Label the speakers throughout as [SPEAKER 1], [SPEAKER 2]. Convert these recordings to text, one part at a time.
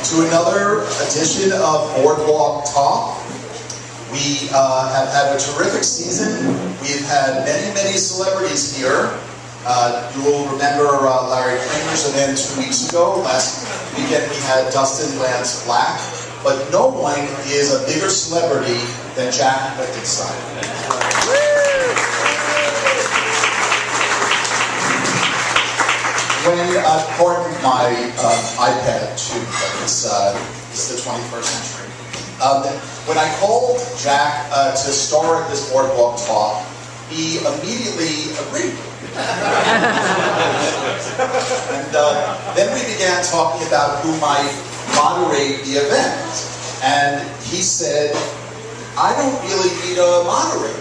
[SPEAKER 1] to another edition of Boardwalk Talk. We have had a terrific season. We've had many celebrities here. You will remember Larry Kramer's event 2 weeks ago. Last weekend we had Dustin Lance Black. But no one is a bigger celebrity than Jack Lichtenstein. When, according to my iPad too, it's the 21st century. When I called Jack to star at this Boardwalk Talk, he immediately agreed. And then we began talking about who might moderate the event. And he said, I don't really need a moderator.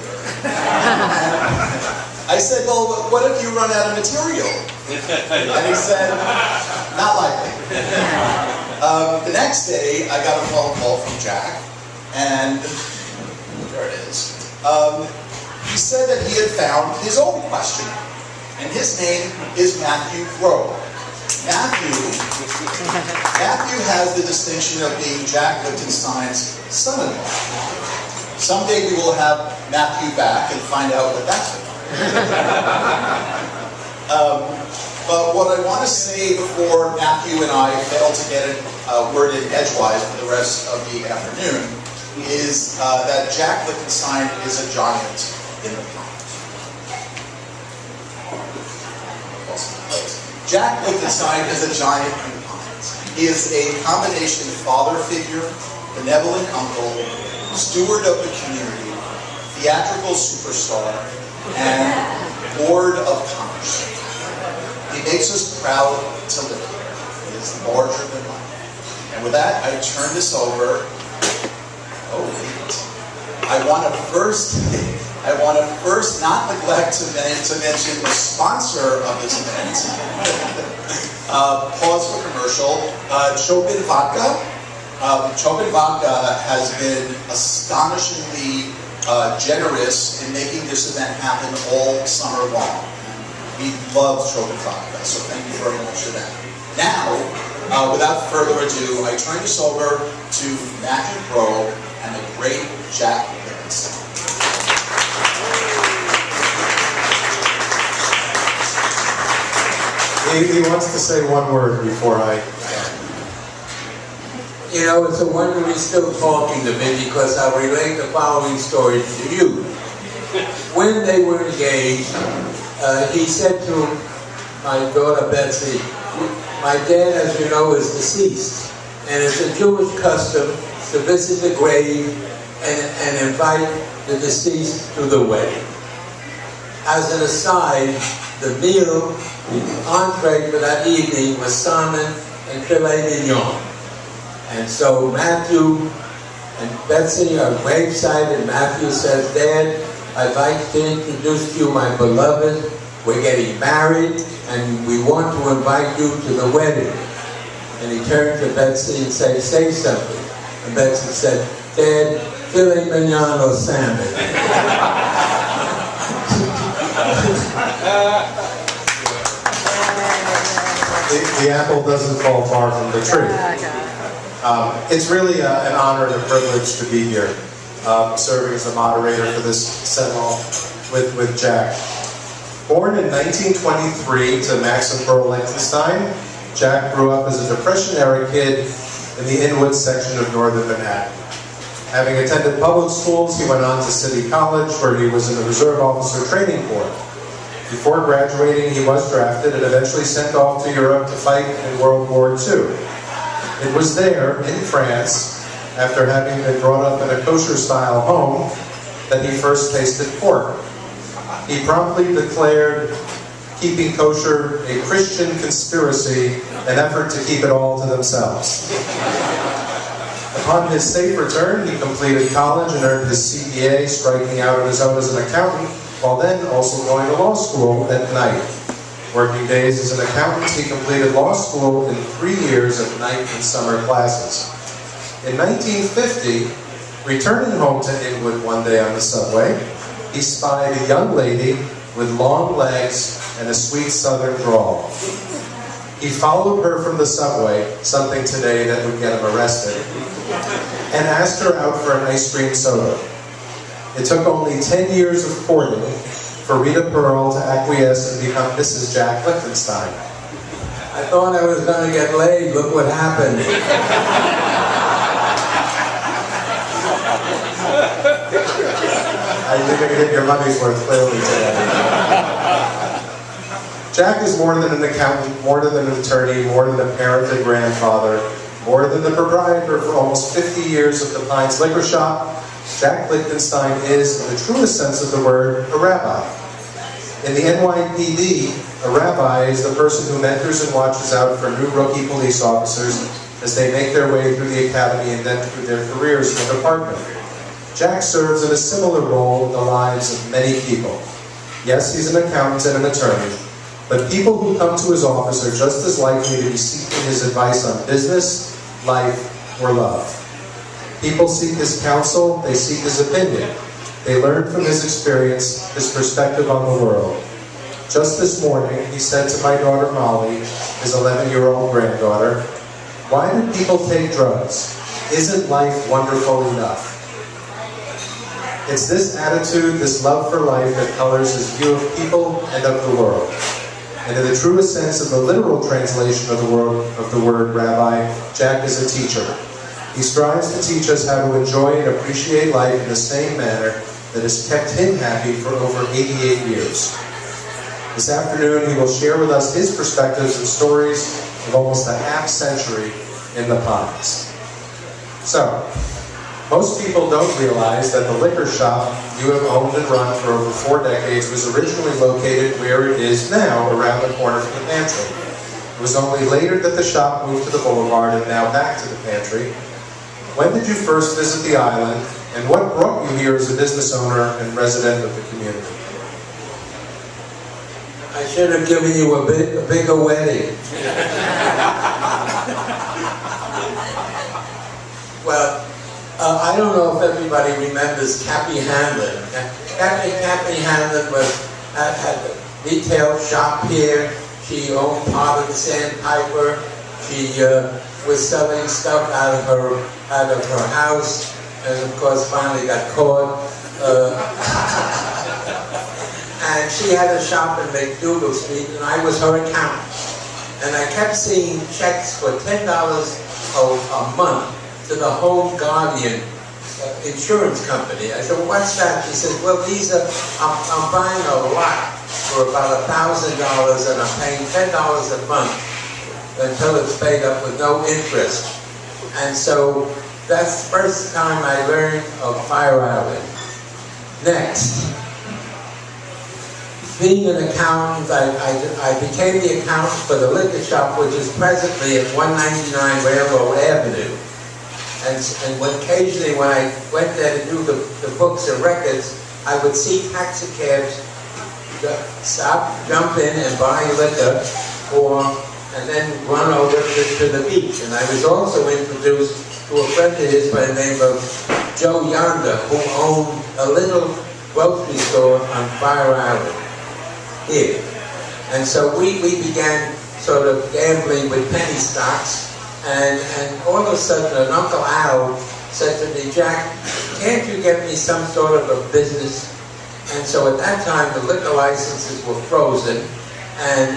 [SPEAKER 1] I said, well, what if you run out of material? And he said, not likely. The next day, I got a phone call from Jack, and there it is. He said that he had found his own question, and his name is Matthew Grove. Matthew has the distinction of being Jack Lichtenstein's son-in-law. Someday we will have Matthew back and find out what that's about. But what I want to say before Matthew and I fail to get it worded edgewise for the rest of the afternoon is that Jack Lichtenstein is a giant in the comics. Jack Lichtenstein is a giant in the comics. He is a combination father figure, benevolent uncle, steward of the community, theatrical superstar, and Lord of Commerce. He makes us proud to live here. He is larger than life. And with that, I turn this over. Oh, wait. I want to first not neglect to mention the sponsor of this event. Pause for commercial. Chopin Vodka. Chopin Vodka has been astonishingly generous in making this event happen all summer long. We love Chopin Vodka, so thank you very much for that. Now, without further ado, I turn this over to Matthew Grove and the great Jack Lichtenstein.
[SPEAKER 2] He wants to say one word before I...
[SPEAKER 3] You know, it's a wonder he's still talking to me because I'll relate the following story to you. When they were engaged, he said to my daughter Betsy, my dad, as you know, is deceased, and it's a Jewish custom to visit the grave and invite the deceased to the wedding. As an aside, the meal, the entree for that evening was salmon and filet mignon. And so Matthew and Betsy are graveside, and Matthew says, Dad, I'd like to introduce to you my beloved. We're getting married, and we want to invite you to the wedding. And he turned to Betsy and said, say something. And Betsy said, Dad, filet mignon or salmon.
[SPEAKER 2] The apple doesn't fall far from the tree. It's really an honor and a privilege to be here, serving as the moderator for this send-off with Jack. Born in 1923 to Max and Pearl Lichtenstein, Jack grew up as a Depression-era kid in the Inwood section of northern Manhattan. Having attended public schools, he went on to City College, where he was in the Reserve Officer Training Corps. Before graduating, he was drafted and eventually sent off to Europe to fight in World War II. It was there, in France, after having been brought up in a kosher-style home, that he first tasted pork. He promptly declared keeping kosher a Christian conspiracy, an effort to keep it all to themselves. Upon his safe return, he completed college and earned his CPA, striking out on his own as an accountant, while then also going to law school at night. Working days as an accountant, he completed law school in 3 years of night and summer classes. In 1950, returning home to Inwood one day on the subway, he spied a young lady with long legs and a sweet southern drawl. He followed her from the subway, something today that would get him arrested, and asked her out for an ice cream soda. It took only 10 years of courting for Rita Pearl to acquiesce and become Mrs. Jack Lichtenstein.
[SPEAKER 3] I thought I was going to get laid. Look what happened.
[SPEAKER 2] You're going to get your money's worth clearly today. Jack is more than an accountant, more than an attorney, more than a parent and grandfather, more than the proprietor for almost 50 years of the Pines Liquor Shop. Jack Lichtenstein is, in the truest sense of the word, a rabbi. In the NYPD, a rabbi is the person who mentors and watches out for new rookie police officers as they make their way through the academy and then through their careers in the department. Jack serves in a similar role in the lives of many people. Yes, he's an accountant and an attorney, but people who come to his office are just as likely to be seeking his advice on business, life, or love. People seek his counsel, they seek his opinion. They learn from his experience, his perspective on the world. Just this morning, he said to my daughter Molly, his 11-year-old granddaughter, "Why do people take drugs? Isn't life wonderful enough?" It's this attitude, this love for life that colors his view of people and of the world. And in the truest sense of the literal translation of the word rabbi, Jack is a teacher. He strives to teach us how to enjoy and appreciate life in the same manner that has kept him happy for over 88 years. This afternoon, he will share with us his perspectives and stories of almost a half-century in the Pines. So, most people don't realize that the liquor shop you have owned and run for over 4 decades was originally located where it is now, around the corner from the pantry. It was only later that the shop moved to the boulevard and now back to the pantry. When did you first visit the island, and what brought you here as a business owner and resident of the community?
[SPEAKER 3] I should have given you a bigger wedding. Well, I don't know if everybody remembers Cappy Hanlon. Cappy Hanlon had a retail shop here. She owned part of the Sandpiper. She was selling stuff out of her house, and of course finally got caught. And she had a shop in McDougal Street, and I was her accountant. And I kept seeing checks for $10 a month to the Home Guardian insurance company. I said, "What's that?" She said, "Well, these are, I'm buying a lot for about $1,000, and I'm paying $10 a month until it's paid up with no interest." And so that's the first time I learned of fire island. Next, being an accountant, I became the accountant for the liquor shop, which is presently at 199 Railroad Avenue. And occasionally when I went there to do the books and records, I would see taxi cabs stop, jump in and buy liquor, and then run over to the beach. And I was also introduced to a friend of his by the name of Joe Yonder, who owned a little grocery store on Fire Island here. And so we began sort of gambling with penny stocks. And all of a sudden, an Uncle Al said to me, "Jack, can't you get me some sort of a business?" And so at that time, the liquor licenses were frozen, and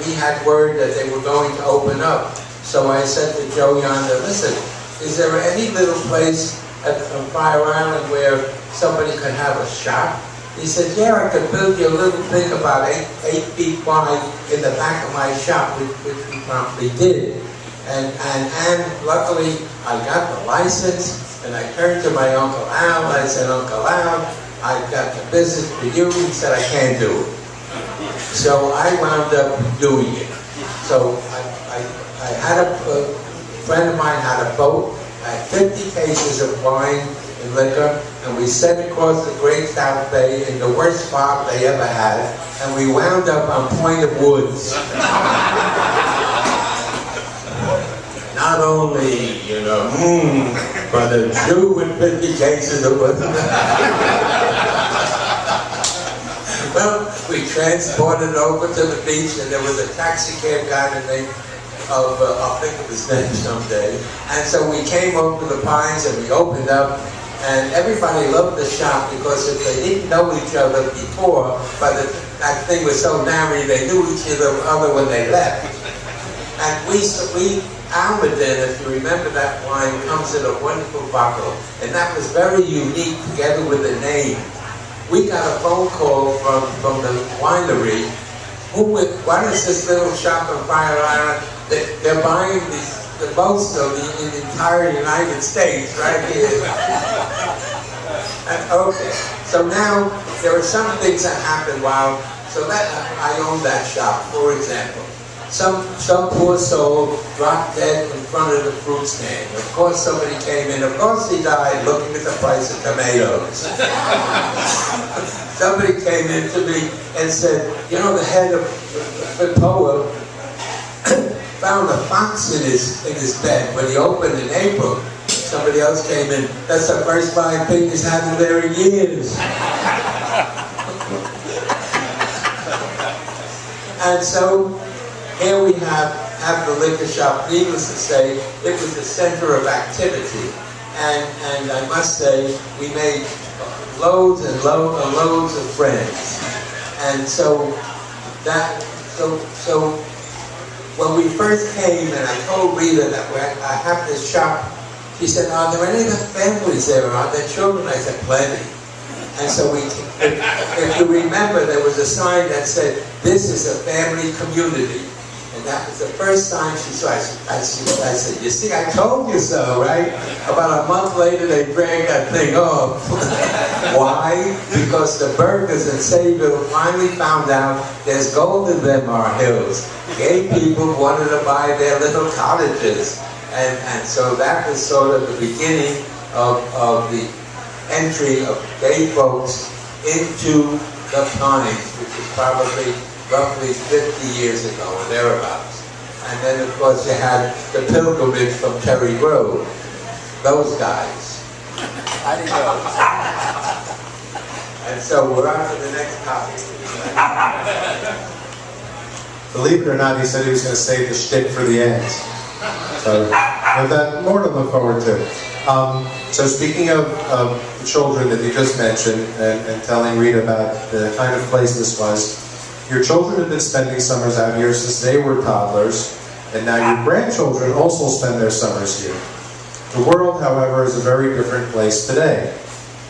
[SPEAKER 3] we had word that they were going to open up. So I said to Joe Yonder, "Listen, is there any little place at Fire Island where somebody could have a shop?" He said, "Yeah, I could build you a little thing about 8 feet wide in the back of my shop," which we promptly did. And luckily, I got the license, and I turned to my Uncle Al. I said, "Uncle Al, I've got the business for you." He said, "I can't do it." So I wound up doing it. So I had a friend of mine had a boat. I had 50 cases of wine and liquor, and we set across the Great South Bay in the worst spot they ever had, and we wound up on Point of Woods. Not only, but a Jew with 50 cases of liquor. Well, we We transported over to the beach, and there was a taxi cab guy named I'll think of his name someday. And so we came over to the Pines and we opened up, and everybody loved the shop because if they didn't know each other before, but that thing was so narrow, they knew each other when they left. And Almaden, if you remember that wine, comes in a wonderful bottle, and that was very unique together with the name. We got a phone call from the winery. What is this little shop on Fire Island? They're buying the most of the entire United States right here. Okay, so now there are some things that happen while, so that I own that shop, for example. Some poor soul dropped dead in front of the fruit stand. Of course somebody came in, of course he died looking at the price of tomatoes. Somebody came in to me and said, you know, the head of the poet found a fox in his bed when he opened in April. Somebody else came in, that's the first flying pig he's had in there in years. And so here we have the liquor shop. Needless to say, it was the center of activity. And I must say, we made loads and loads of friends. And so when we first came and I told Rita that I have this shop, she said, are there any other families there? Are there children? I said, plenty. And so if you remember, there was a sign that said, this is a family community. And that was the first time she saw it. I said, you see, I told you so, right? About a month later, they dragged that thing off. Why? Because the Burgers in Sayville finally found out there's gold in them our hills. Gay people wanted to buy their little cottages. And so that was sort of the beginning of the entry of gay folks into the Pines, which is probably roughly 50 years ago or thereabouts. And then of course you had the pilgrimage from Cherry Grove. Those guys. I didn't know. And so we're on to the next topic.
[SPEAKER 2] Believe it or not, he said he was going to save the shtick for the end. So with that, more to look forward to. So speaking of the children that you just mentioned and telling Rita about the kind of place this was, your children have been spending summers out here since they were toddlers, and now your grandchildren also spend their summers here. The world, however, is a very different place today.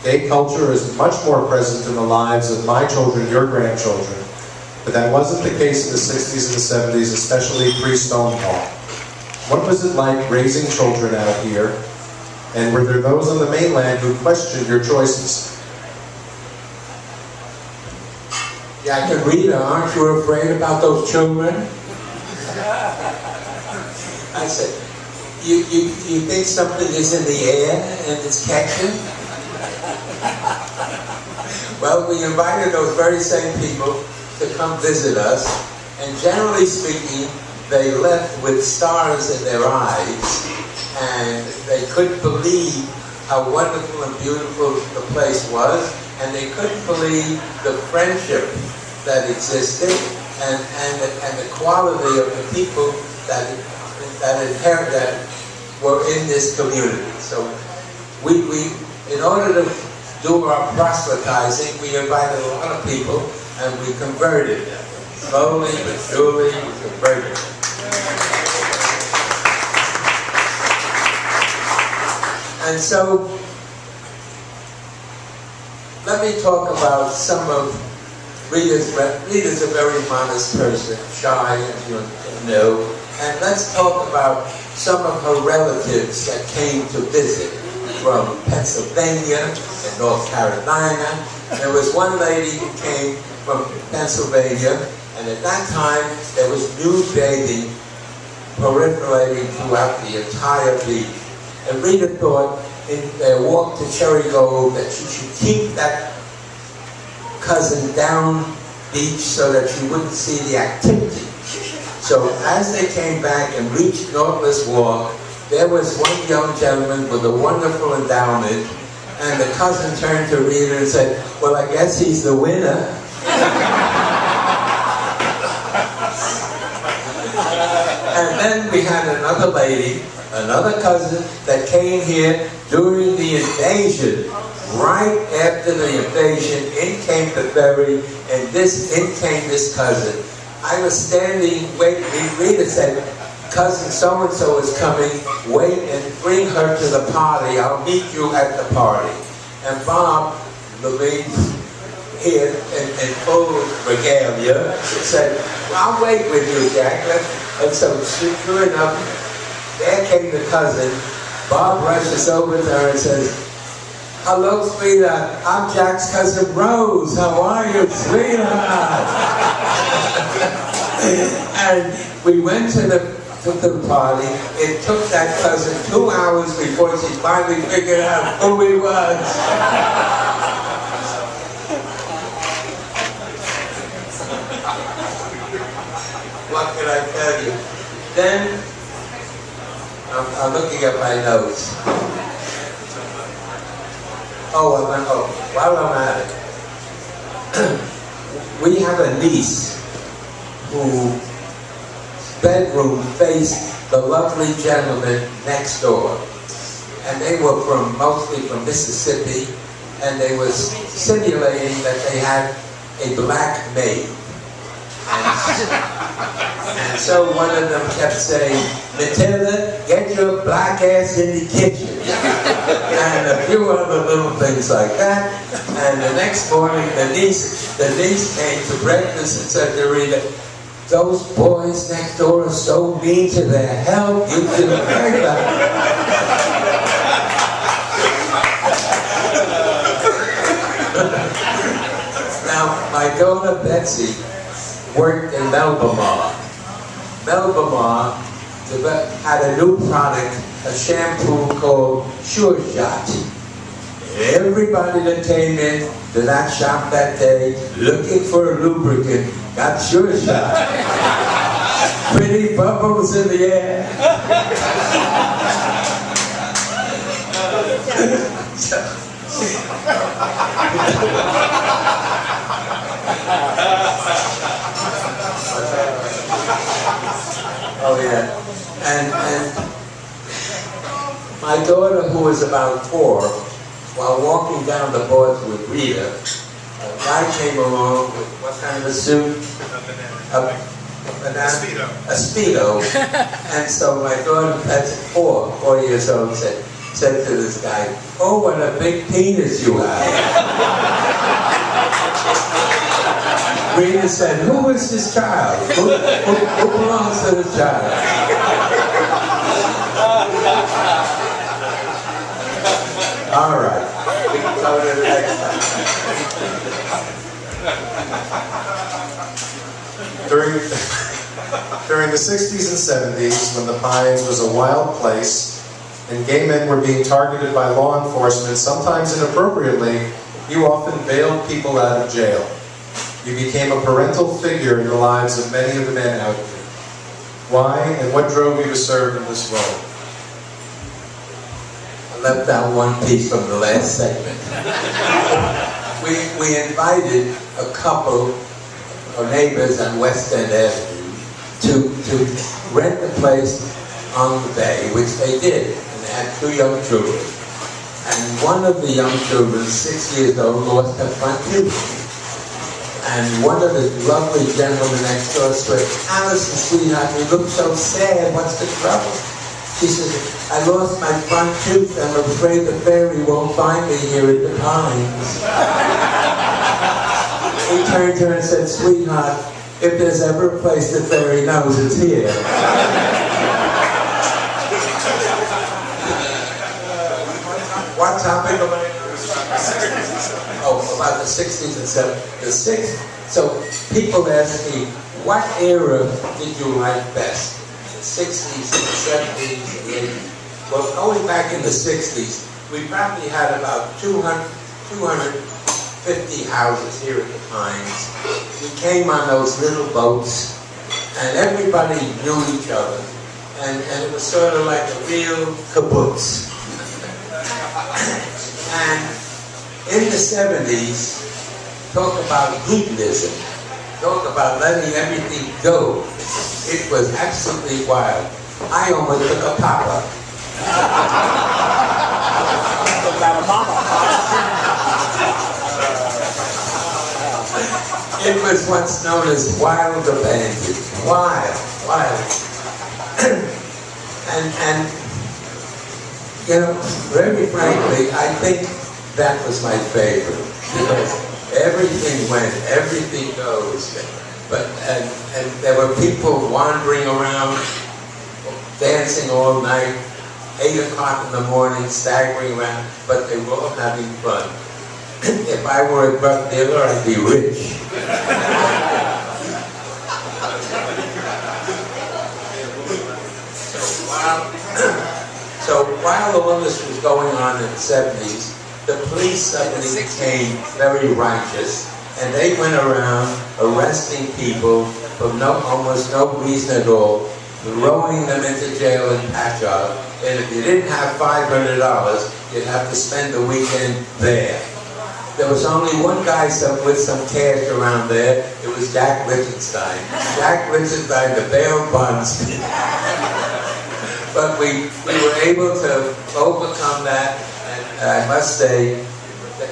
[SPEAKER 2] Gay culture is much more present in the lives of my children, your grandchildren, but that wasn't the case in the 60s and the 70s, especially pre-Stonewall. What was it like raising children out here, and were there those on the mainland who questioned your choices?
[SPEAKER 3] Jack and Rita, aren't you afraid about those children? I said, you think something is in the air and it's catching? Well, we invited those very same people to come visit us, and generally speaking, they left with stars in their eyes, and they couldn't believe how wonderful and beautiful the place was, and they couldn't believe the friendship that existed and the quality of the people that were in this community. So we in order to do our proselytizing, we invited a lot of people and we converted them. Slowly but surely we converted them. And so let me talk about some of Rita's a very modest person, shy, as you know, and let's talk about some of her relatives that came to visit from Pennsylvania and North Carolina. There was one lady who came from Pennsylvania, and at that time there was nude bathing proliferating throughout the entire beach. And Rita thought in their walk to Cherry Grove that she should keep that cousin down beach so that she wouldn't see the activity. So as they came back and reached Nautilus Walk, there was one young gentleman with a wonderful endowment, and the cousin turned to Rita and said, well, I guess he's the winner. And then we had another lady, another cousin, that came here during the invasion. Right after the invasion, in came the ferry, and in came this cousin. I was standing, waiting. Rita said, cousin so-and-so is coming, wait and bring her to the party. I'll meet you at the party. And Bob, Levine, here in full regalia, said, I'll wait with you, Jack. And so, sure enough, there came the cousin. Bob rushes over to her and says, hello, sweetheart. I'm Jack's cousin Rose. How are you, sweetheart? And we went to the party. It took that cousin 2 hours before she finally figured out who he was. What can I tell you? Then, I'm looking at my notes. While I'm at it, we have a niece whose bedroom faced the lovely gentleman next door. And they were mostly from Mississippi, and they were simulating that they had a black maid. And so one of them kept saying, Matilda, get your black ass in the kitchen. And a few other little things like that. And the next morning, the niece came to breakfast and said to Rita, those boys next door are so mean to their health, you can hear that. Now, my daughter Betsy worked in Melbamar. Melbamar had a new product, a shampoo called Sure Shot. Everybody that came in to that shop that day looking for a lubricant got Sure Shot. Pretty bubbles in the air. Oh yeah, and my daughter, who was about 4, while walking down the boards with Rita, a guy came along with what kind of a suit? A Speedo. And so my daughter, that's 4 years old, said to this guy, oh, what a big penis you have. Rita said, who is this child? Who belongs to this child? All right. We can cover it next time.
[SPEAKER 2] During the 60s and 70s, when the Pines was a wild place, and gay men were being targeted by law enforcement, sometimes inappropriately, you often bailed people out of jail. You became a parental figure in the lives of many of the men out here. Why and what drove you to serve in this role?
[SPEAKER 3] I left out one piece from the last segment. We invited a couple of neighbors on West End Avenue to rent a place on the bay, which they did. And they had 2 young children. And one of the young children, 6 years old, lost her front tooth. And one of the lovely gentlemen next door said, Allison, sweetheart, you look so sad. What's the trouble? She said, I lost my front tooth. I'm afraid the fairy won't find me here at the Pines. He turned to her and said, sweetheart, if there's ever a place the fairy knows, it's here. What topic am I? Oh, about the 60s and 70s. The 60s. So people ask me, what era did you like best? The 60s, the 70s, the 80s. Well, going back in the 60s, we probably had about 250 houses here at the Pines. We came on those little boats, and everybody knew each other. And it was sort of like a real kibbutz. And in the 70s, talk about hedonism, talk about letting everything go. It was absolutely wild. I almost took a pop-up. It was what's known as wild abandon. Wild. and you know, very frankly, I think that was my favorite. Because everything went, everything goes. But and there were people wandering around, dancing all night, 8 o'clock in the morning, staggering around, but they were all having fun. If I were a drug dealer, I'd be rich. So while all this was going on in the 70s, the police suddenly became very righteous, and they went around arresting people for almost no reason at all, throwing them into jail in Patchogue, and if you didn't have $500, you'd have to spend the weekend there. There was only one guy with some cash around there. It was Jack Lichtenstein. Jack Lichtenstein, the bail bondsman. But we were able to overcome that, and I must say that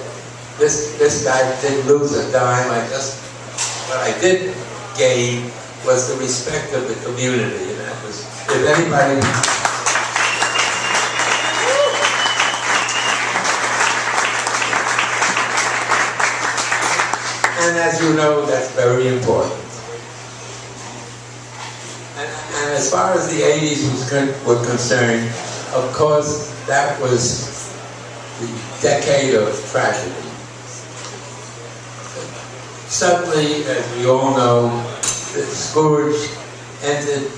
[SPEAKER 3] this guy didn't lose a dime. What I did gain was the respect of the community, and that was, if anybody. And as you know, that's very important. And as far as the 80s were concerned, of course, that was the decade of tragedy. Suddenly, as we all know, the scourge entered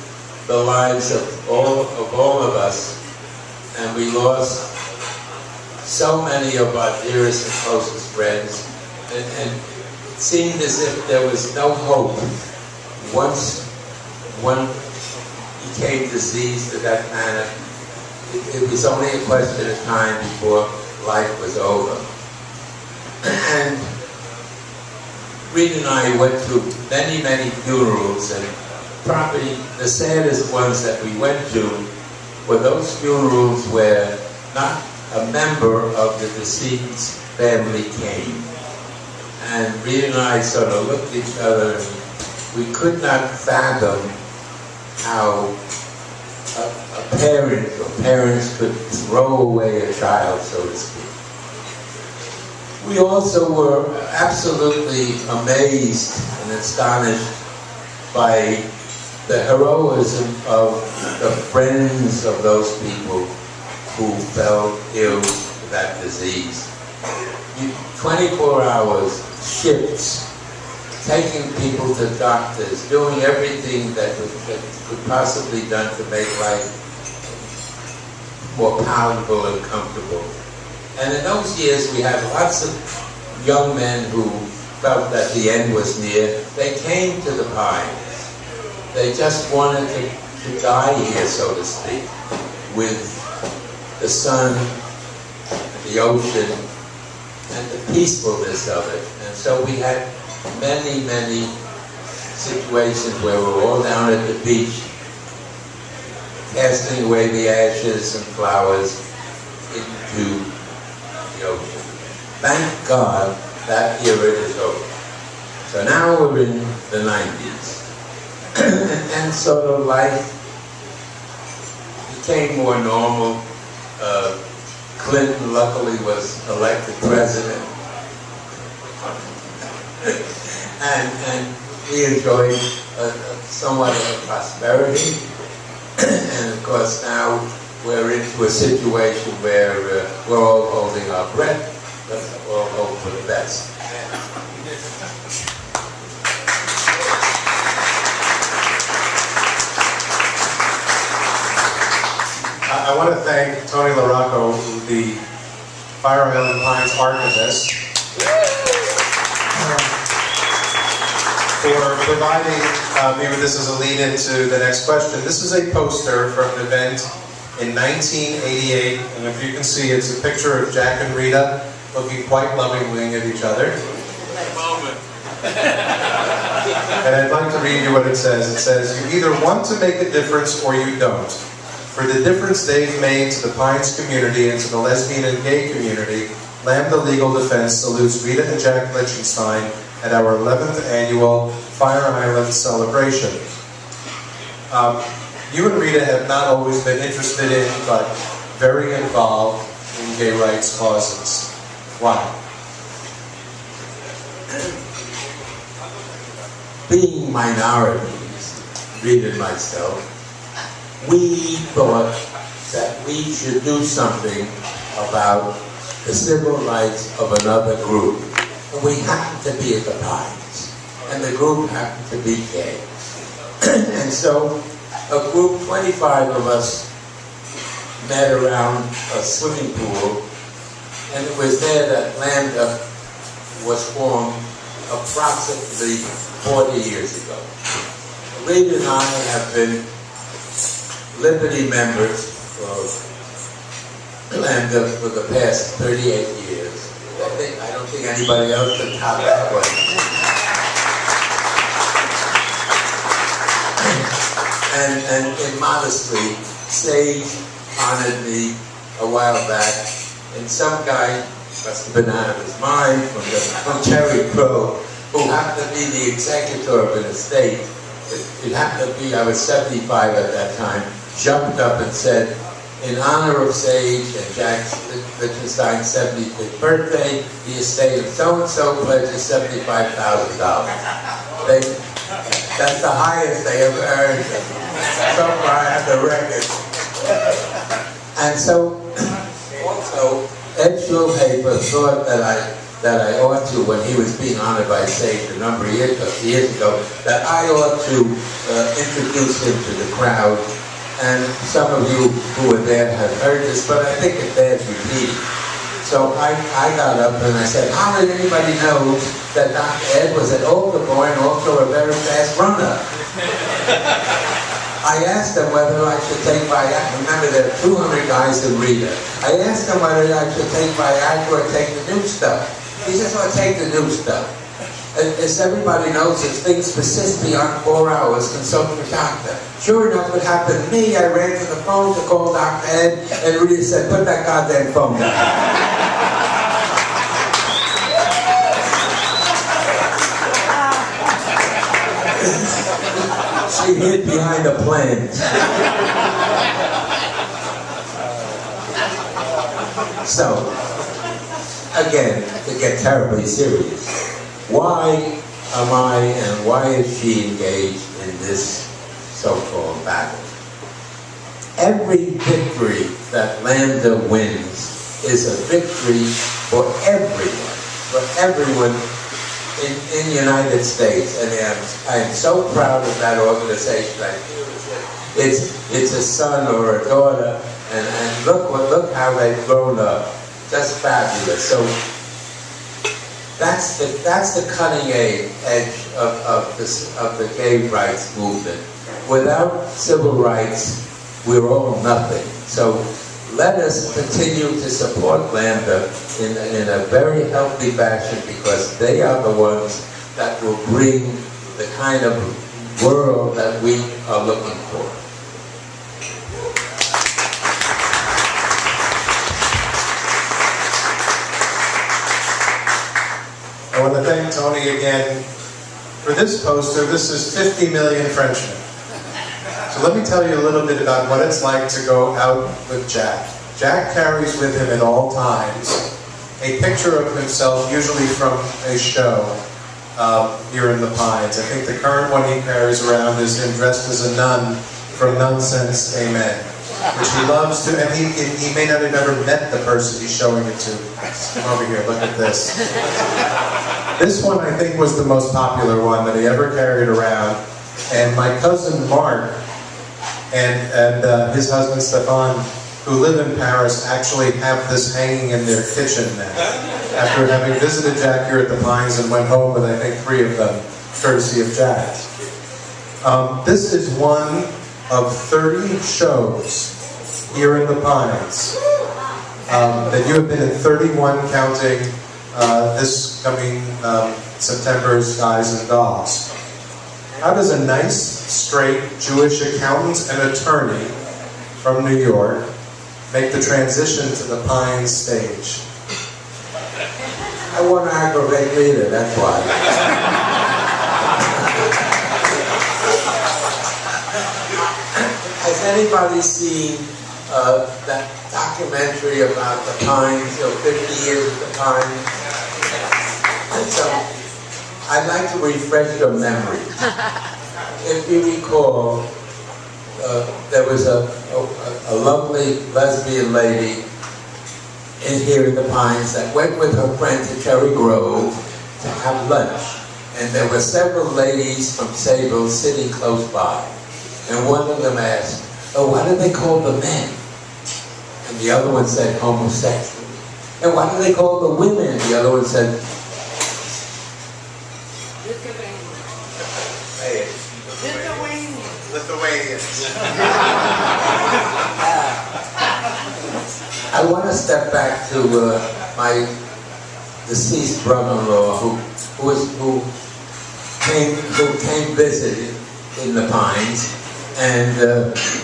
[SPEAKER 3] the lives of all of us, and we lost so many of our dearest and closest friends, and it seemed as if there was no hope. Once one became diseased to that manner, it was only a question of time before life was over. And Rita and I went to many, many funerals, and probably the saddest ones that we went to were those funerals where not a member of the decedent's family came. And Rita and I sort of looked at each other, and we could not fathom how a parent or parents could throw away a child, so to speak. We also were absolutely amazed and astonished by the heroism of the friends of those people who fell ill with that disease. 24 hours, shifts, taking people to doctors, doing everything that could possibly be done to make life more palatable and comfortable. And in those years, we had lots of young men who felt that the end was near. They came to the Pines. They just wanted to die here, so to speak, with the sun, the ocean, and the peacefulness of it. And so we had many, many situations where we're all down at the beach, casting away the ashes and flowers into the ocean. Thank God that era is over. So now we're in the 90s. And sort of life became more normal. Clinton luckily was elected president. And we enjoyed somewhat of a prosperity. And of course now we're into a situation where we're all holding our breath. Let's all hope for the best.
[SPEAKER 2] I want to thank Tony LaRocco, the Fire Island Pines archivist, for providing me with this as a lead into the next question. This is a poster from an event in 1988, and if you can see, it's a picture of Jack and Rita looking quite lovingly at each other. And I'd like to read you what it says. It says, "You either want to make a difference or you don't. For the difference they've made to the Pines community and to the lesbian and gay community, Lambda Legal Defense salutes Rita and Jack Lichtenstein at our 11th annual Fire Island celebration." You and Rita have not always been interested in, but very involved in gay rights causes. Why?
[SPEAKER 3] Being minorities, Rita and myself, we thought that we should do something about the civil rights of another group. And we happened to be at the Pines, and the group happened to be gay. And so a group, 25 of us, met around a swimming pool, and it was there that Lambda was formed approximately 40 years ago. Rita and I have been Liberty members of Lambda for the past 38 years. I don't think anybody else can top that one. And immodestly, Sage honored me a while back, and some guy must have been out of his mind from Cherry Crow, who happened to be the executor of an estate. It happened to be, I was 75 at that time, jumped up and said, "In honor of Sage and Jack Lichtenstein's 75th birthday, the estate of so-and-so pledges $75,000. That's the highest they ever earned. So far I have the record. And so, also, Ed Schulhaber thought that I ought to, when he was being honored by Sage a number of years ago, that I ought to introduce him to the crowd. And some of you who were there have heard this, but I think it bears repeating. So I got up and I said, how did anybody know that Dr. Ed was an older boy and also a very fast runner? I asked him whether I should take Viagra. Remember, there are 200 guys in Rita. I asked him whether I should take Viagra or take the new stuff. He says, "Oh, take the new stuff." As everybody knows, if things persist beyond 4 hours, consult your doctor. Sure enough, what happened to me, I ran to the phone to call Dr. Ed, and Rita said, "Put that goddamn phone down." She hid behind a plant. So, again, to get terribly serious, why am I and why is she engaged in this so-called battle? Every victory that Lambda wins is a victory for everyone in the United States, and I am so proud of that organization. It's a son or a daughter, and look how they've grown up, just fabulous. So that's the cutting edge of the gay rights movement. Without civil rights, we're all nothing. So let us continue to support Lambda in a very healthy fashion, because they are the ones that will bring the kind of world that we are looking for.
[SPEAKER 2] I want to thank Tony again for this poster. This is 50 million Frenchmen. So let me tell you a little bit about what it's like to go out with Jack. Jack carries with him at all times a picture of himself, usually from a show here in the Pines. I think the current one he carries around is him dressed as a nun from Nonsense Amen, which he loves to, and he may not have ever met the person he's showing it to. Come over here, look at this. This one, I think, was the most popular one that he ever carried around, and my cousin Mark and his husband Stefan, who live in Paris, actually have this hanging in their kitchen now, after having visited Jack here at the Pines and went home with, I think, 3 of them, courtesy of Jack. This is one of 30 shows here in the Pines that you have been in 31, counting this coming September's Guys and Dolls. How does a nice, straight Jewish accountant and attorney from New York make the transition to the Pines stage?
[SPEAKER 3] I want to aggravate Rita, that's why. Has anybody seen that documentary about the Pines, 50 years of the Pines? And so, I'd like to refresh your memory. If you recall, there was a lovely lesbian lady here in the Pines that went with her friend to Cherry Grove to have lunch. And there were several ladies from Sayville sitting close by. And one of them asked, "Oh, what do they call the men?" And the other one said, "Homosexual." "And what do they call the women?" The other one said,
[SPEAKER 2] Lithuanians.
[SPEAKER 3] I want to step back to my deceased brother-in-law who came visit in the Pines, and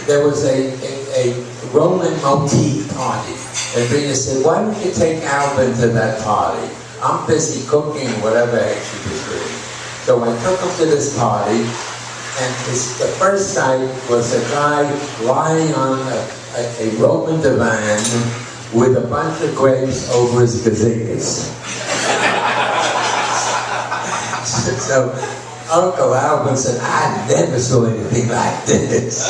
[SPEAKER 3] there was a Roman motif party. And Rita said, "Why don't you take Alvin to that party? I'm busy cooking," whatever heck she was doing. So I took him to this party, and the first sight was a guy lying on a Roman divan with a bunch of grapes over his gazingers. So Uncle Alvin said, "I never saw anything like this."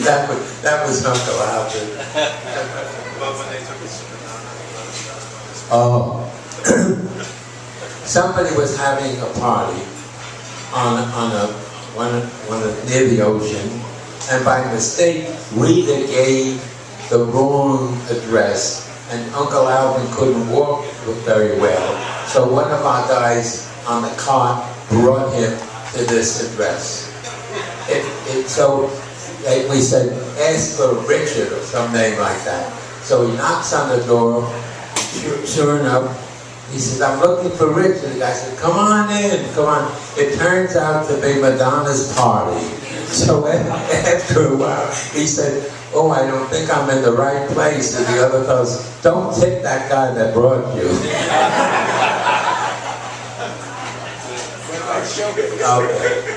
[SPEAKER 3] that was Uncle Alvin. Oh. Somebody was having a party near the ocean, and by mistake, Rita gave the wrong address, and Uncle Alvin couldn't walk very well. So one of our guys on the cart brought him to this address. So we said, "Ask for Richard," or some name like that. So he knocks on the door. Sure enough, he says, "I'm looking for Richard." The guy said, "Come on in, come on." It turns out to be Madonna's party. So after a while, he said, "Oh, I don't think I'm in the right place." And the other fellow said, "Don't tip that guy that brought you." Okay.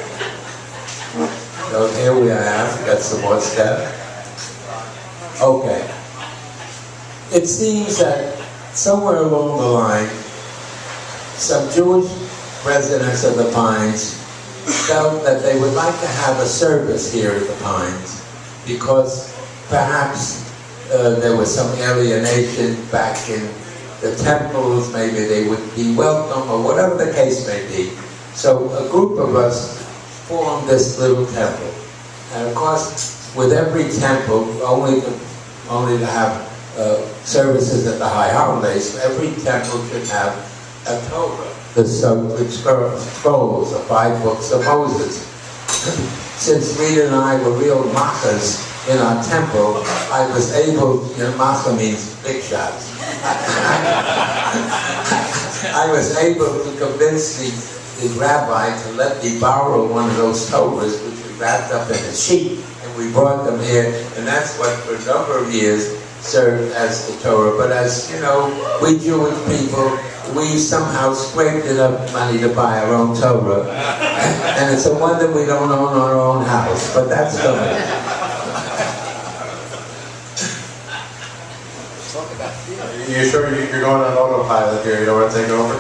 [SPEAKER 3] So here we are, got some more stuff. Okay. It seems that somewhere along the line, some Jewish residents of the Pines felt that they would like to have a service here at the Pines because perhaps there was some alienation back in the temples, maybe they would be welcome, or whatever the case may be. So a group of us formed this little temple. And of course, with every temple, only to have services at the high holidays, every temple should have a Torah, the sacred scrolls, the 5 books of Moses. Since Rita and I were real makas in our temple, I was able, maka means big shots. I was able to convince the rabbi to let me borrow one of those Torahs, which we wrapped up in a sheet, and we brought them here, and that's what for a number of years served as the Torah. But as you know, we Jewish people, we somehow scraped enough money to buy our own Torah, and it's a wonder we don't own our own house, but that's coming.
[SPEAKER 2] You sure you're going on autopilot here? You don't want to take over?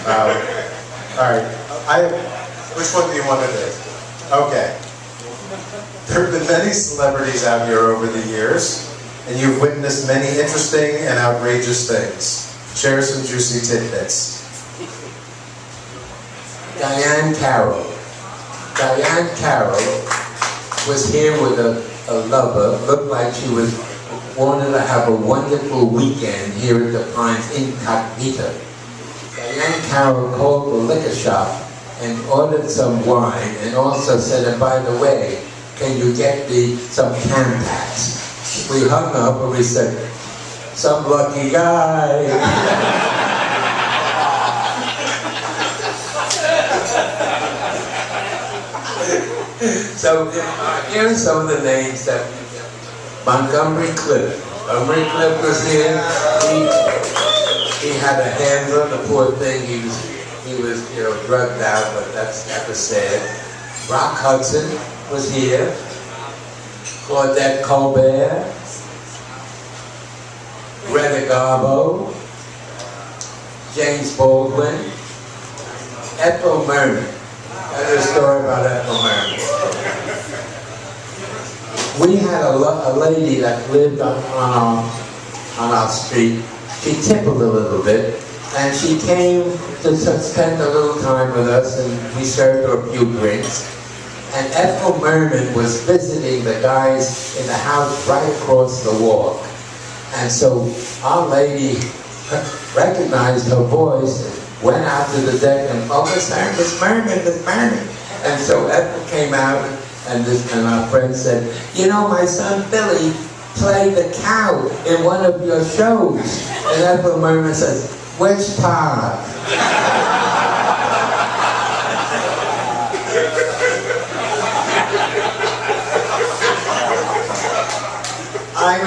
[SPEAKER 2] All right. Which one do you want to do? Okay. There have been many celebrities out here over the years, and you've witnessed many interesting and outrageous things. Share some juicy tidbits.
[SPEAKER 3] Diane Carroll. Diane Carroll was here with a lover. Looked like she wanted to have a wonderful weekend here at the Pines incognito. Diane Carroll called the liquor shop and ordered some wine, and also said, "And by the way, can you get me some Tampax?" We hung up and we said, "Some lucky guy." So here are some of the names that Montgomery Clift. Montgomery Clift was here. He had a handler, the poor thing. He was drugged out, but that was sad. Rock Hudson was here. Claudette Colbert. Greta Garbo. James Baldwin. Ethel Merman. There's a story about Ethel Merman. We had a lady that lived on our street. She tippled a little bit, and she came to spend a little time with us, and we served her a few drinks. And Ethel Merman was visiting the guys in the house right across the walk. And so our lady recognized her voice and went out to the deck and, oh, Miss Merman. And so Ethel came out, and our friend said, you know, my son Billy played the cow in one of your shows. And Ethel Merman says, which part? I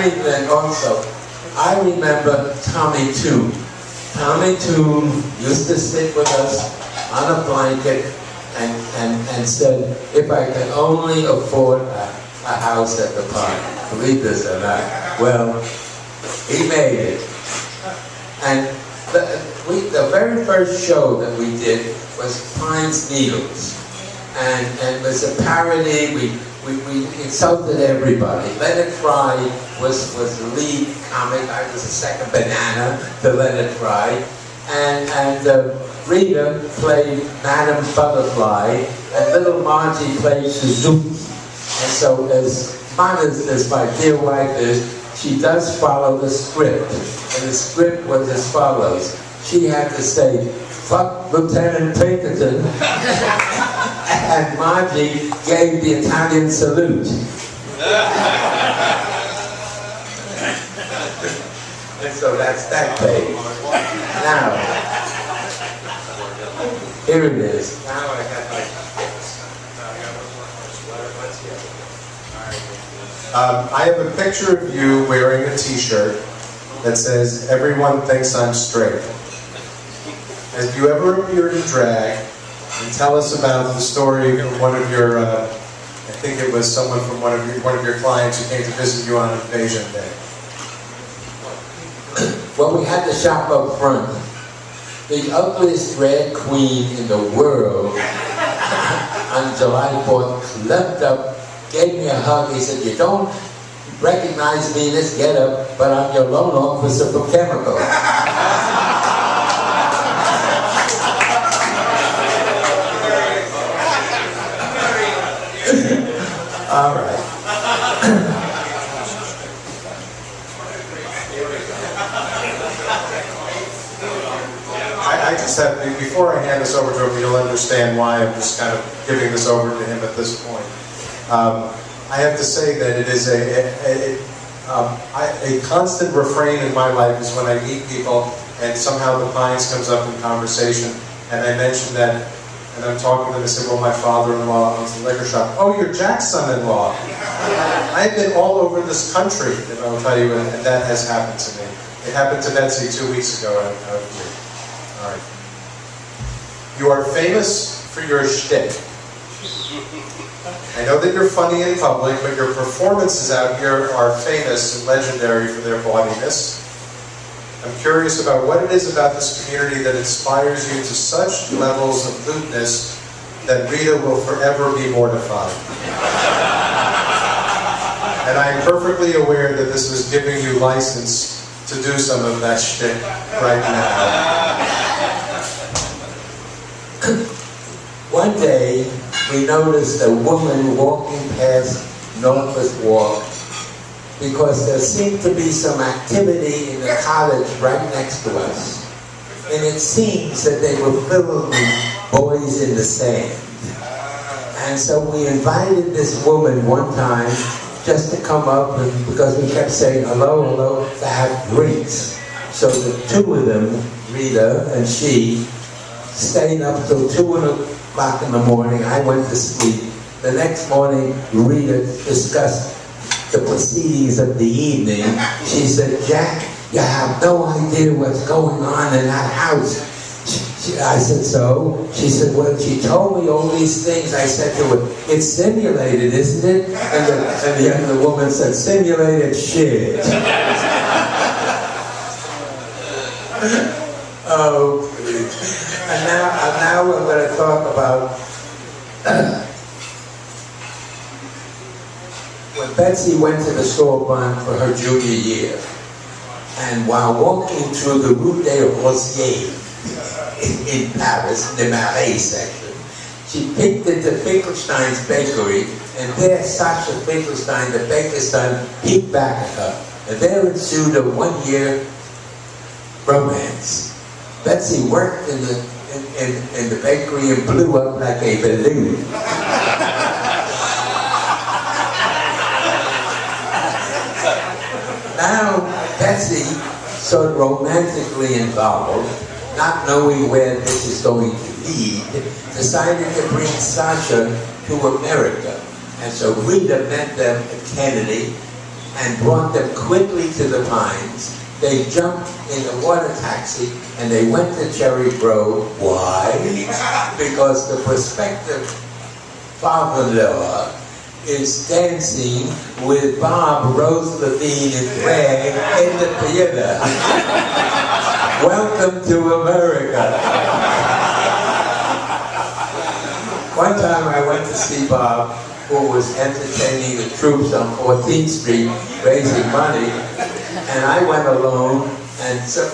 [SPEAKER 3] remember Tommy Toon. Tommy Toon used to sit with us on a blanket and said, if I can only afford a house at the park. Believe this or not. Well, he made it. And the very first show that we did was Pine's Needles. And it was a parody. We insulted everybody. Leonard Fry was the lead comic. I was the second banana to Leonard Fry. And Rita played Madame Butterfly, and little Margie played Suzuki. And so as modest as my dear wife is, she does follow the script. And the script was as follows. She had to say, fuck Lieutenant Pinkerton. And Margie gave the Italian salute. And so that's that page. Now, here it is. Now I got my...
[SPEAKER 2] I have a picture of you wearing a t-shirt that says, everyone thinks I'm straight. Have you ever appeared in drag? And tell us about the story of one of your, I think it was someone from one of your clients who came to visit you on Invasion Day.
[SPEAKER 3] Well, we had the shop up front. The ugliest drag queen in the world on July 4th leapt up, gave me a hug. He said, you don't recognize me in this getup, but I'm your loan officer for chemical. All right.
[SPEAKER 2] I just have, before I hand this over to him, you'll understand why I'm just kind of giving this over to him at this point. I have to say that it is a constant refrain in my life is when I meet people and somehow the Pines comes up in conversation, and I mention that, and I'm talking to them, I say, well, my father-in-law owns the liquor shop. Oh, you're Jack's son-in-law. I've been all over this country, and I'll tell you, and that has happened to me. It happened to Betsy 2 weeks ago out here. All right. You are famous for your shtick. I know that you're funny in public, but your performances out here are famous and legendary for their gaudiness. I'm curious about what it is about this community that inspires you to such levels of lewdness that Rita will forever be mortified. And I am perfectly aware that this is giving you license to do some of that shtick right now.
[SPEAKER 3] One day, we noticed a woman walking past Northwest Walk because there seemed to be some activity in the cottage right next to us. And it seems that they were filling boys in the sand. And so we invited this woman one time just to come up, and because we kept saying hello, hello, to have drinks. So the two of them, Rita and she, stayed up till 2 o'clock in the morning. I went to sleep. the next morning, Rita discussed the proceedings of the evening. She said, Jack, you have no idea what's going on in that house. I said, so? She said, well, she told me all these things. I said to her, it's simulated, isn't it? And the other woman said, simulated shit. Oh, please. And now we're going to talk about when Betsy went to the Sorbonne for her junior year, and while walking through the Rue des Rosiers in Paris, the Marais section, she peeked into Finkelstein's bakery, and there Sasha Finkelstein, the baker's son, peeked back at her. And there ensued a one-year romance. Betsy worked in the bakery and blew up like a balloon. Now, Betsy, sort of romantically involved, not knowing where this is going to lead, decided to bring Sasha to America. And so Rita met them at Kennedy and brought them quickly to the Pines. They jumped in a water taxi and they went to Cherry Grove. Why? Because the prospective father-in-law is dancing with Bob, Rose Levine, and Greg in the theater. Welcome to America. One time I went to see Bob, who was entertaining the troops on 14th Street, raising money, and I went alone, and so,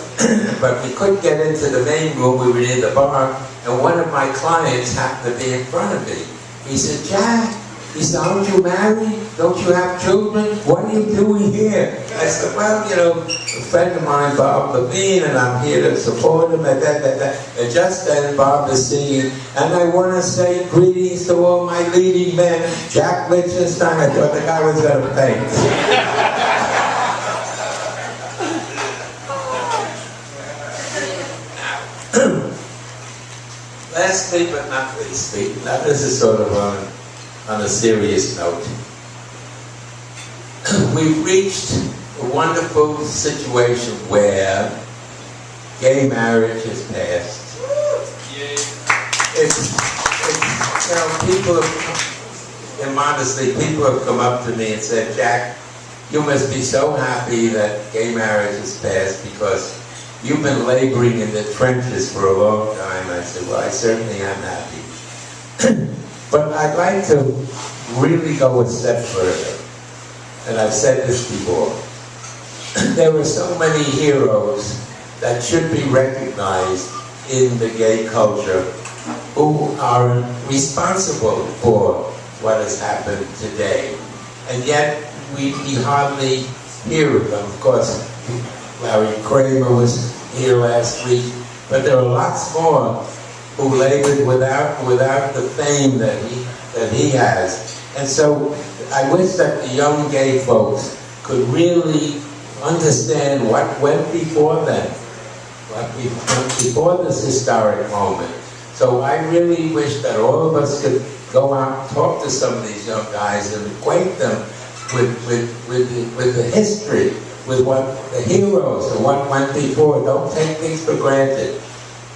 [SPEAKER 3] but we couldn't get into the main room. We were near the bar, and one of my clients happened to be in front of me. He said, Jack, he said, aren't you married? Don't you have children? What are you doing here? I said, well, you know, a friend of mine, Bob Levine, and I'm here to support him, and And just then, Bob is singing, and I want to say greetings to all my leading men. Jack Lichtenstein. I thought the guy was going to faint. Lastly, but not leastly, now this is sort of on a serious note. We've reached a wonderful situation where gay marriage is passed. It's you know, people have, immodestly, people have come up to me and said, Jack, you must be so happy that gay marriage is passed because you've been laboring in the trenches for a long time. I said, well, I certainly am happy. But I'd like to really go a step further. And I've said this before. There are so many heroes that should be recognized in the gay culture who are responsible for what has happened today. And yet, we hardly hear of them. Of course, Larry Kramer was here last week, but there are lots more who labored without the fame that he has. And so I wish that the young gay folks could really understand what went before them, what went before this historic moment. So I really wish that all of us could go out and talk to some of these young guys and acquaint them with the history, with what the heroes and what went before. Don't take things for granted.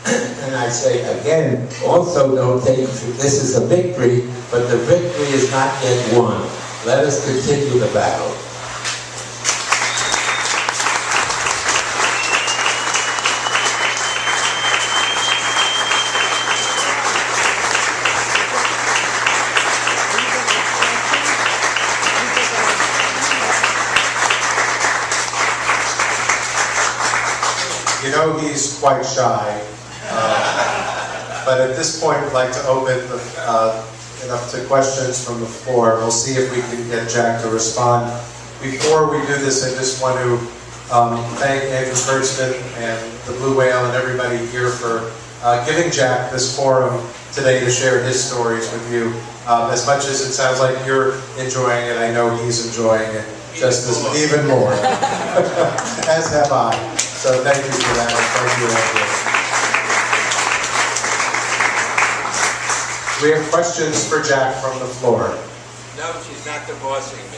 [SPEAKER 3] And I say again, also don't take this as a victory, but the victory is not yet won. Let us continue the battle.
[SPEAKER 2] You know he's quite shy, but at this point I'd like to open it up to questions from the floor. We'll see if we can get Jack to respond. Before we do this, I just want to thank Andrew Kurtzman and the Blue Whale and everybody here for giving Jack this forum today to share his stories with you. As much as it sounds like you're enjoying it, I know he's enjoying it just as even more, as have I. So thank you for that, and thank you, Andrew. we have questions for Jack from the floor.
[SPEAKER 3] No, she's not divorcing me.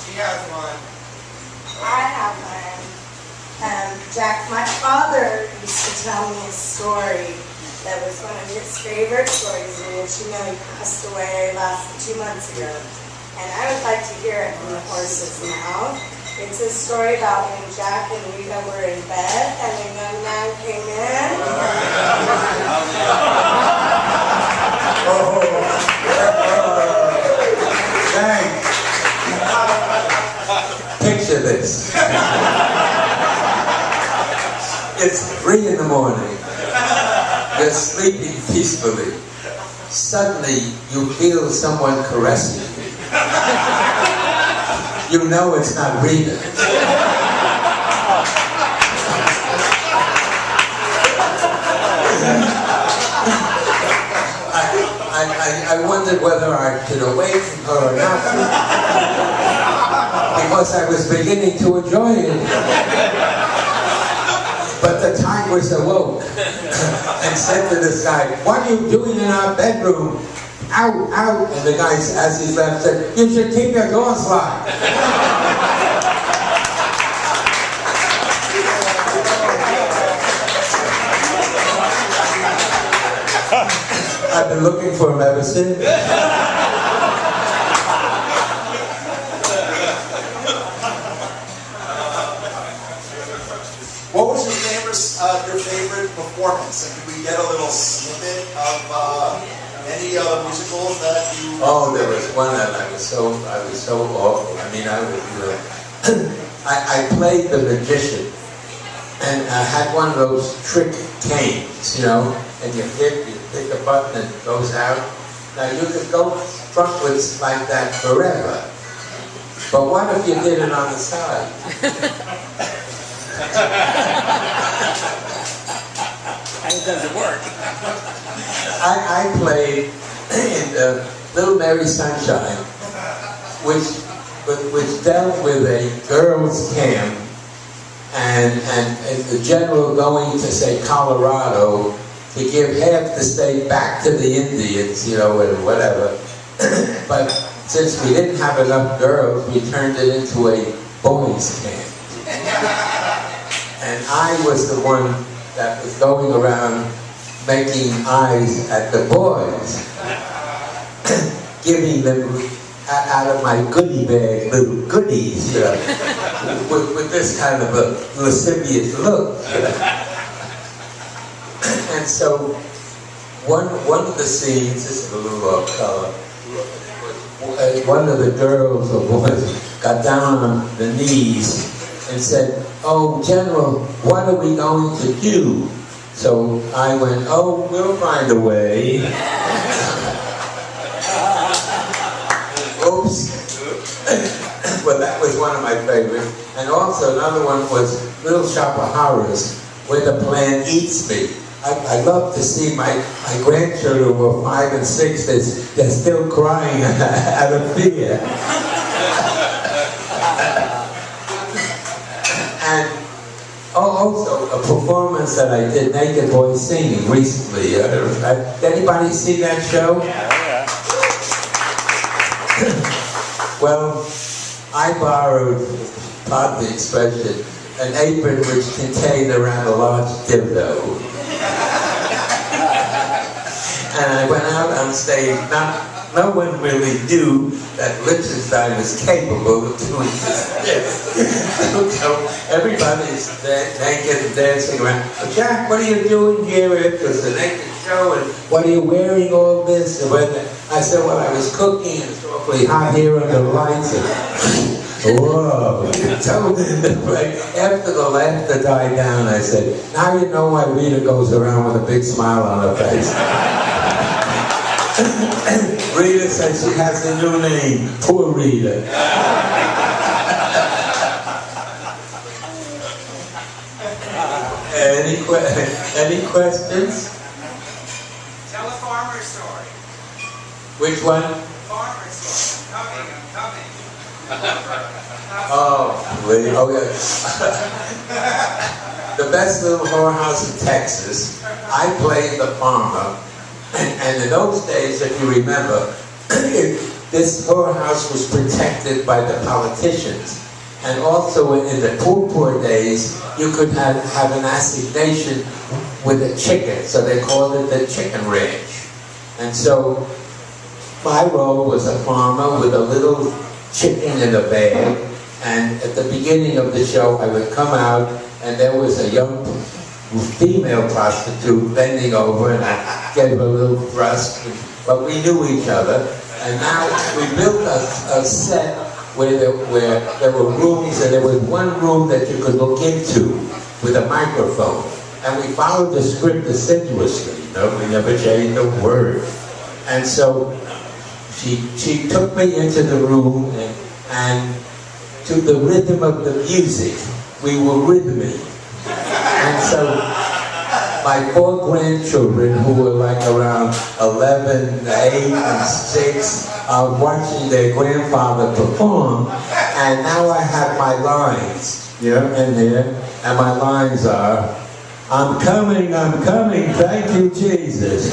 [SPEAKER 4] She has one.
[SPEAKER 5] I have one. Jack, my father used to tell me a story that was one of his favorite stories, in which, you know, he passed away last 2 months ago. And I would like to hear it from the horse's mouth. It's a story about when Jack and Rita were in bed and a young man came in.
[SPEAKER 3] Thanks. Picture this. It's 3 in the morning. You're sleeping peacefully. Suddenly, you feel someone caressing you. You know it's not Rita. I wondered whether I should awake from her or not, because I was beginning to enjoy it. But the tigress awoke and said to this guy, "What are you doing in our bedroom? Out, out." And the guy, as he left, said, "You should keep your doors locked." I've been looking for him ever since.
[SPEAKER 1] What was your favorite performance? And could we get a little snippet of any musicals that you?
[SPEAKER 3] Oh, there was one that I was so awful. I mean, I played the magician, and I had one of those trick canes, you know, and you hit a button and it goes out. Now you could go frontwards like that forever, but what if you did it on the side?
[SPEAKER 4] And it doesn't work.
[SPEAKER 3] I played in Little Mary Sunshine, which dealt with a girls' camp and the general going to, say, Colorado to give half the state back to the Indians, you know, and whatever. But since we didn't have enough girls, we turned it into a boys' camp. And I was the one that was going around making eyes at the boys, giving them out of my goodie bag little goodies, you know, with this kind of a lascivious look. You know. And so one of the scenes, this is a little off color, one of the girls or boys got down on the knees and said, "Oh, General, what are we going to do?" So I went, "Oh, we'll find a way." Oops. Well, that was one of my favorites. And also another one was Little Shop of Horrors, Where the Plan Eats Me. I love to see my grandchildren who are 5 and 6, they're still crying out of fear. And also a performance that I did, Naked Boy Singing, recently. Anybody see that show?
[SPEAKER 4] Yeah.
[SPEAKER 3] Well, I borrowed, pardon the expression, an apron which contained around a large dildo. And I went out on stage. Now, no one really knew that Lichtenstein was capable of doing this. So everybody's naked and dancing around. "Oh, Jack, what are you doing here? It was a naked show, and what are you wearing all this?" And when I said, "Well, I was cooking, and it's awfully hot here under the lights." And, whoa. So after the laughter died down, I said, "Now you know why Rita goes around with a big smile on her face." Rita said she has a new name. Poor Rita. Any questions?
[SPEAKER 4] Tell a farmer's story.
[SPEAKER 3] Which one?
[SPEAKER 4] Farmer's story. Coming.
[SPEAKER 3] Oh, really? Oh, yeah. The best little whorehouse in Texas. I played the farmer, And in those days, if you remember, this whorehouse was protected by the politicians. And also in the poor days, you could have an assignation with a chicken, so they called it the chicken ranch. And so my role was a farmer with a little chicken in a bag, and at the beginning of the show, I would come out, and there was a young female prostitute bending over, and I gave her a little thrust, but we knew each other. And now we built a set where there were rooms, and there was one room that you could look into with a microphone. And we followed the script assiduously. We never changed a word. And so she took me into the room, and to the rhythm of the music, we were rhythming. And so my 4 grandchildren, who were like around 11, 8, and 6, are watching their grandfather perform, and now I have my lines in here, and my lines are, I'm coming, thank you, Jesus.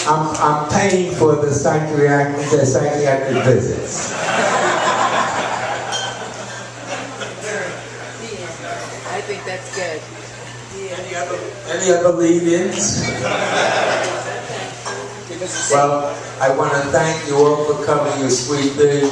[SPEAKER 3] I'm paying for the psychiatric visits.
[SPEAKER 6] I think that's good.
[SPEAKER 3] Any other lead-ins? Well, I want to thank you all for coming, you sweet things.